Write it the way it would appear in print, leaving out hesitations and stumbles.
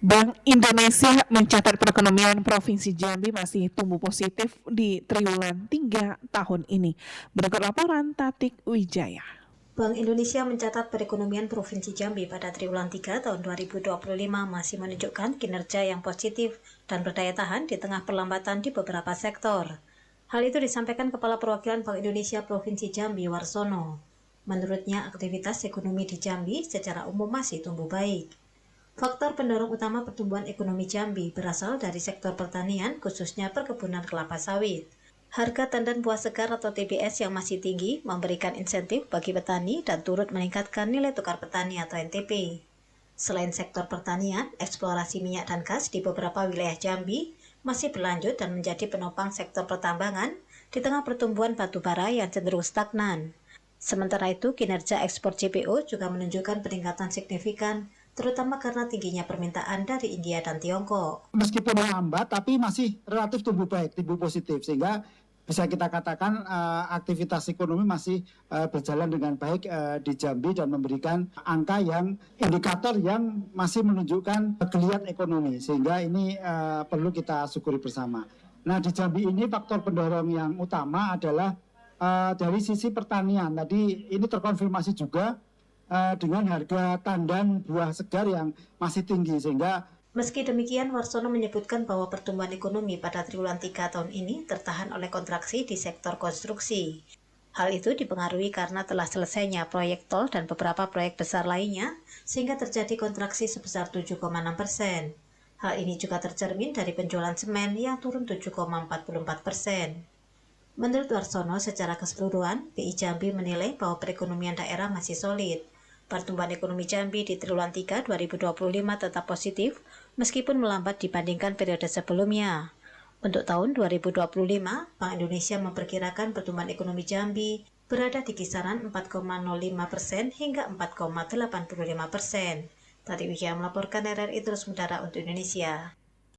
Bank Indonesia mencatat perekonomian Provinsi Jambi masih tumbuh positif di triwulan 3 tahun ini. Berikut laporan Tatik Wijaya. Bank Indonesia mencatat perekonomian Provinsi Jambi pada triwulan 3 tahun 2025 masih menunjukkan kinerja yang positif dan berdaya tahan di tengah perlambatan di beberapa sektor. Hal itu disampaikan Kepala Perwakilan Bank Indonesia Provinsi Jambi, Warsono. Menurutnya, aktivitas ekonomi di Jambi secara umum masih tumbuh baik. Faktor pendorong utama pertumbuhan ekonomi Jambi berasal dari sektor pertanian, khususnya perkebunan kelapa sawit. Harga tandan buah segar atau TBS yang masih tinggi memberikan insentif bagi petani dan turut meningkatkan nilai tukar petani atau NTP. Selain sektor pertanian, eksplorasi minyak dan gas di beberapa wilayah Jambi masih berlanjut dan menjadi penopang sektor pertambangan di tengah pertumbuhan batu bara yang cenderung stagnan. Sementara itu, kinerja ekspor CPO juga menunjukkan peningkatan signifikan, terutama karena tingginya permintaan dari India dan Tiongkok. Meskipun lambat, tapi masih relatif tumbuh baik, tumbuh positif, sehingga bisa kita katakan aktivitas ekonomi masih berjalan dengan baik di Jambi dan memberikan angka yang indikator yang masih menunjukkan geliat ekonomi, sehingga ini perlu kita syukuri bersama. Nah, di Jambi ini faktor pendorong yang utama adalah dari sisi pertanian. Tadi ini terkonfirmasi juga dengan harga tandan buah segar yang masih tinggi, sehingga meski demikian, Warsono menyebutkan bahwa pertumbuhan ekonomi pada triwulan 3 tahun ini tertahan oleh kontraksi di sektor konstruksi. Hal itu dipengaruhi karena telah selesainya proyek tol dan beberapa proyek besar lainnya, sehingga terjadi kontraksi sebesar 7,6%. Hal ini juga tercermin dari penjualan semen yang turun 7,44%. Menurut Warsono, secara keseluruhan, BI Jambi menilai bahwa perekonomian daerah masih solid. Pertumbuhan ekonomi Jambi di triwulan 3 2025 tetap positif, meskipun melambat dibandingkan periode sebelumnya. Untuk tahun 2025, Bank Indonesia memperkirakan pertumbuhan ekonomi Jambi berada di kisaran 4,05% hingga 4,85%. Tatik Wijaya melaporkan RRI Terus Mendara untuk Indonesia.